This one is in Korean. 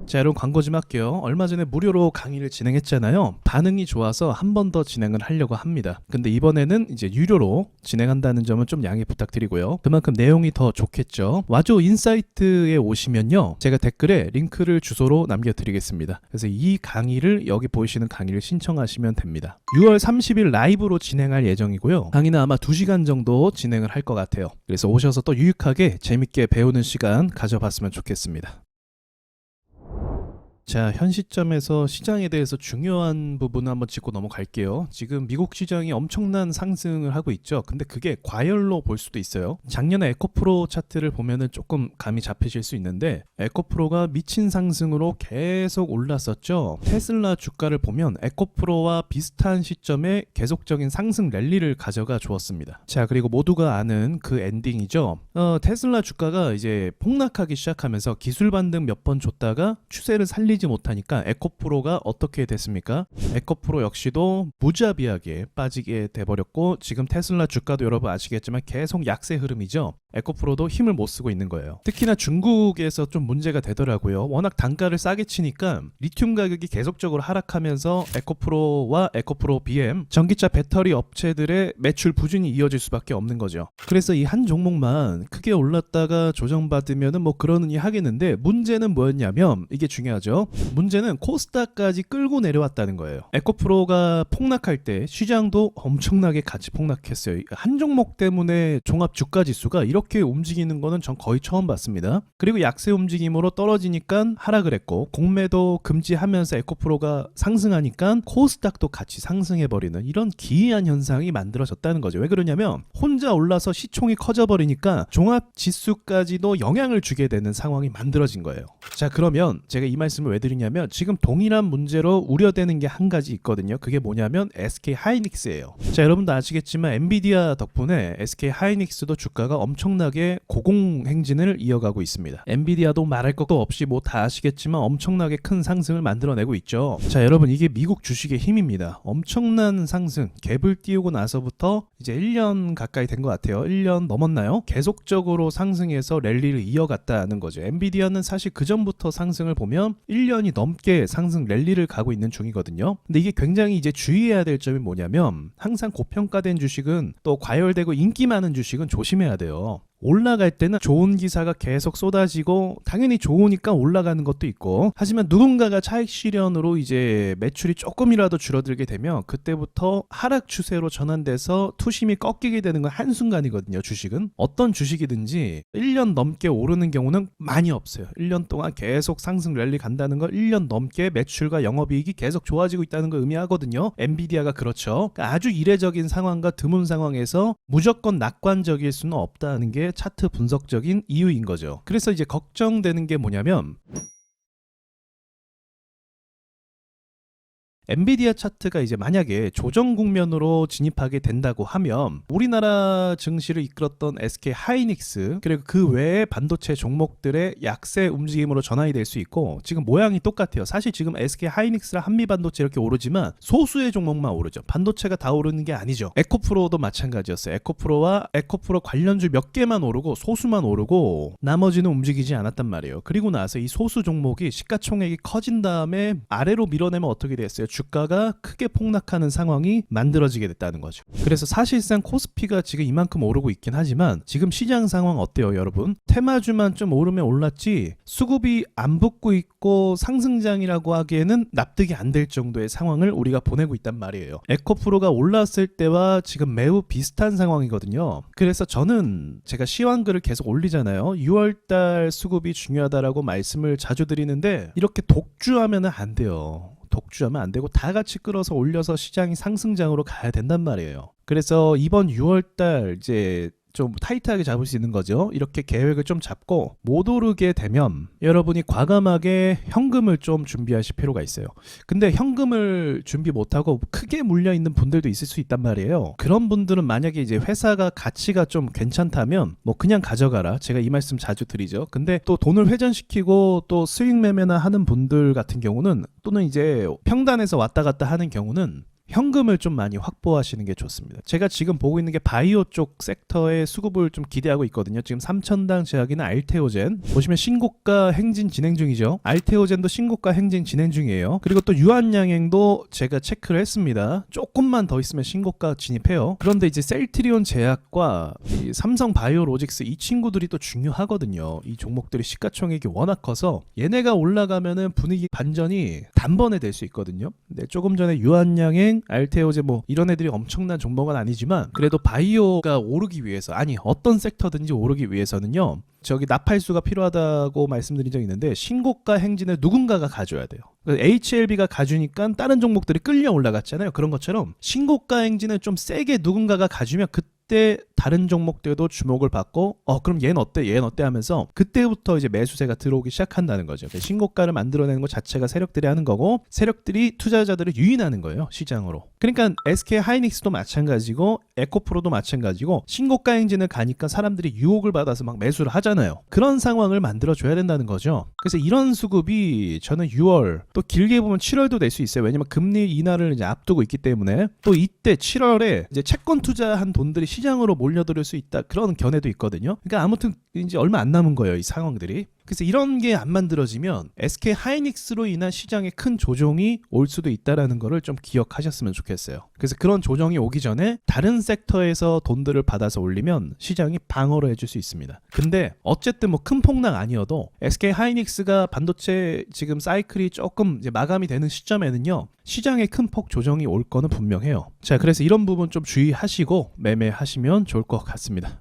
자, 여러분 광고 좀 할게요. 얼마 전에 무료로 강의를 진행했잖아요. 반응이 좋아서 한 번 더 진행을 하려고 합니다. 근데 이번에는 이제 유료로 진행한다는 점은 좀 양해 부탁드리고요. 그만큼 내용이 더 좋겠죠. 와조 인사이트에 오시면요, 제가 댓글에 링크를 주소로 남겨드리겠습니다. 그래서 이 강의를 여기 보이시는 강의를 신청하시면 됩니다. 6월 30일 라이브로 진행할 예정이고요. 강의는 아마 2시간 정도 진행을 할 것 같아요. 그래서 오셔서 또 유익하게 재밌게 배우는 시간 가져봤으면 좋겠습니다. 자, 현 시점에서 시장에 대해서 중요한 부분을 한번 짚고 넘어갈게요. 지금 미국 시장이 엄청난 상승을 하고 있죠. 근데 그게 과열로 볼 수도 있어요. 작년에 에코프로 차트를 보면은 조금 감이 잡히실 수 있는데, 에코프로가 미친 상승으로 계속 올랐었죠. 테슬라 주가를 보면 에코프로와 비슷한 시점에 계속적인 상승 랠리를 가져가 주었습니다. 자, 그리고 모두가 아는 그 엔딩이죠. 테슬라 주가가 이제 폭락하기 시작하면서 기술 반등 몇 번 줬다가 추세를 살리지 못하니까 에코프로가 어떻게 됐습니까? 에코프로 역시도 무자비하게 빠지게 돼버렸고, 지금 테슬라 주가도 여러분 아시겠지만 계속 약세 흐름이죠. 에코프로도 힘을 못 쓰고 있는 거예요. 특히나 중국에서 좀 문제가 되더라고요. 워낙 단가를 싸게 치니까 리튬 가격이 계속적으로 하락하면서 에코프로와 에코프로 BM 전기차 배터리 업체들의 매출 부진이 이어질 수밖에 없는 거죠. 그래서 이 한 종목만 크게 올랐다가 조정받으면은 뭐 그러느니 하겠는데, 문제는 뭐였냐면, 이게 중요하죠. 문제는 코스닥까지 끌고 내려왔다는 거예요. 에코프로가 폭락할 때 시장도 엄청나게 같이 폭락했어요. 한 종목 때문에 종합 주가 지수가 이렇게 움직이는 거는 전 거의 처음 봤습니다. 그리고 약세 움직임으로 떨어지니까 하락을 했고, 공매도 금지하면서 에코프로가 상승하니까 코스닥도 같이 상승해버리는 이런 기이한 현상이 만들어졌다는 거죠. 왜 그러냐면, 혼자 올라서 시총이 커져버리니까 종합 지수까지도 영향을 주게 되는 상황이 만들어진 거예요. 자, 그러면 제가 이 말씀을 왜 드리냐면, 지금 동일한 문제로 우려되는 게 한 가지 있거든요. 그게 뭐냐면 SK 하이닉스예요. 자, 여러분도 아시겠지만 엔비디아 덕분에 SK 하이닉스도 주가가 엄청나게 고공행진을 이어가고 있습니다. 엔비디아도 말할 것도 없이 뭐 다 아시겠지만 엄청나게 큰 상승을 만들어내고 있죠. 자, 여러분, 이게 미국 주식의 힘입니다. 엄청난 상승, 갭을 띄우고 나서부터 이제 1년 가까이 된 것 같아요. 1년 넘었나요? 계속적으로 상승해서 랠리를 이어갔다는 거죠. 엔비디아는 사실 그 전부터 상승을 보면 1년이 넘게 상승 랠리를 가고 있는 중이거든요. 근데 이게 굉장히 이제 주의해야 될 점이 뭐냐면, 항상 고평가된 주식은, 또 과열되고 인기 많은 주식은 조심해야 돼요. 올라갈 때는 좋은 기사가 계속 쏟아지고 당연히 좋으니까 올라가는 것도 있고, 하지만 누군가가 차익 실현으로 이제 매출이 조금이라도 줄어들게 되면 그때부터 하락 추세로 전환돼서 투심이 꺾이게 되는 건 한순간이거든요. 주식은 어떤 주식이든지 1년 넘게 오르는 경우는 많이 없어요. 1년 동안 계속 상승 랠리 간다는 걸 1년 넘게 매출과 영업이익이 계속 좋아지고 있다는 걸 의미하거든요. 엔비디아가 그렇죠. 그러니까 아주 이례적인 상황과 드문 상황에서 무조건 낙관적일 수는 없다는 게 차트 분석적인 이유인 거죠. 그래서 이제 걱정되는 게 뭐냐면, 엔비디아 차트가 이제 만약에 조정 국면으로 진입하게 된다고 하면 우리나라 증시를 이끌었던 SK 하이닉스, 그리고 그 외의 반도체 종목들의 약세 움직임으로 전환이 될 수 있고, 지금 모양이 똑같아요. 사실 지금 SK 하이닉스랑 한미반도체 이렇게 오르지만 소수의 종목만 오르죠. 반도체가 다 오르는 게 아니죠. 에코프로도 마찬가지였어요. 에코프로와 에코프로 관련주 몇 개만 오르고 소수만 오르고 나머지는 움직이지 않았단 말이에요. 그리고 나서 이 소수 종목이 시가총액이 커진 다음에 아래로 밀어내면 어떻게 됐어요? 주가가 크게 폭락하는 상황이 만들어지게 됐다는 거죠. 그래서 사실상 코스피가 지금 이만큼 오르고 있긴 하지만, 지금 시장 상황 어때요, 여러분? 테마주만 좀 오르면 올랐지 수급이 안 붙고 있고 상승장이라고 하기에는 납득이 안 될 정도의 상황을 우리가 보내고 있단 말이에요. 에코프로가 올랐을 때와 지금 매우 비슷한 상황이거든요. 그래서 저는 제가 시황글을 계속 올리잖아요. 6월달 수급이 중요하다라고 말씀을 자주 드리는데, 이렇게 독주하면 안 돼요. 독주하면 안 되고 다 같이 끌어서 올려서 시장이 상승장으로 가야 된단 말이에요. 그래서 이번 6월달 이제 좀 타이트하게 잡을 수 있는 거죠. 이렇게 계획을 좀 잡고 못 오르게 되면 여러분이 과감하게 현금을 좀 준비하실 필요가 있어요. 근데 현금을 준비 못하고 크게 물려있는 분들도 있을 수 있단 말이에요. 그런 분들은 만약에 이제 회사가 가치가 좀 괜찮다면 뭐 그냥 가져가라, 제가 이 말씀 자주 드리죠. 근데 또 돈을 회전시키고 또 수익 매매나 하는 분들 같은 경우는, 또는 이제 평단에서 왔다 갔다 하는 경우는 현금을 좀 많이 확보하시는 게 좋습니다. 제가 지금 보고 있는 게 바이오 쪽 섹터의 수급을 좀 기대하고 있거든요. 지금 3천당 제약이나 알테오젠 보시면 신고가 행진 진행 중이죠. 알테오젠도 신고가 행진 진행 중이에요. 그리고 또 유한양행도 제가 체크를 했습니다. 조금만 더 있으면 신고가 진입해요. 그런데 이제 셀트리온 제약과 이 삼성 바이오로직스 이 친구들이 또 중요하거든요. 이 종목들이 시가총액이 워낙 커서 얘네가 올라가면은 분위기 반전이 단번에 될 수 있거든요. 근데 조금 전에 유한양행, 알테오제 뭐 이런 애들이 엄청난 종목은 아니지만 그래도 바이오가 오르기 위해서 아니 어떤 섹터든지 오르기 위해서는요. 저기 나팔수가 필요하다고 말씀드린 적이 있는데 신고가 행진을 누군가가 가져야 돼요. HLB가 가주니까 다른 종목들이 끌려 올라갔잖아요. 그런 것처럼 신고가 행진을 좀 세게 누군가가 가주면 그때 다른 종목들도 주목을 받고 그럼 얘는 어때 얘는 어때 하면서 그때부터 이제 매수세가 들어오기 시작한다는 거죠. 신고가를 만들어내는 것 자체가 세력들이 하는 거고 세력들이 투자자들을 유인하는 거예요. 시장으로. 그러니까 SK 하이닉스도 마찬가지고 에코프로도 마찬가지고 신고가 행진을 가니까 사람들이 유혹을 받아서 막 매수를 하잖아요. 그런 상황을 만들어줘야 된다는 거죠. 그래서 이런 수급이 저는 6월 또 길게 보면 7월도 될 수 있어요. 왜냐면 금리 인하를 이제 앞두고 있기 때문에 또 이때 7월에 이제 채권 투자한 돈들이 시장으로 몰려들 수 있다 그런 견해도 있거든요. 그러니까 아무튼 이제 얼마 안 남은 거예요. 이 상황들이. 그래서 이런 게 안 만들어지면 SK 하이닉스로 인한 시장의 큰 조정이 올 수도 있다라는 거를 좀 기억하셨으면 좋겠어요. 그래서 그런 조정이 오기 전에 다른 섹터에서 돈들을 받아서 올리면 시장이 방어를 해줄 수 있습니다. 근데 어쨌든 뭐 큰 폭락 아니어도 SK 하이닉스가 반도체 지금 사이클이 조금 이제 마감이 되는 시점에는요. 시장의 큰 폭 조정이 올 거는 분명해요. 자, 그래서 이런 부분 좀 주의하시고 매매하시면 좋을 것 같습니다.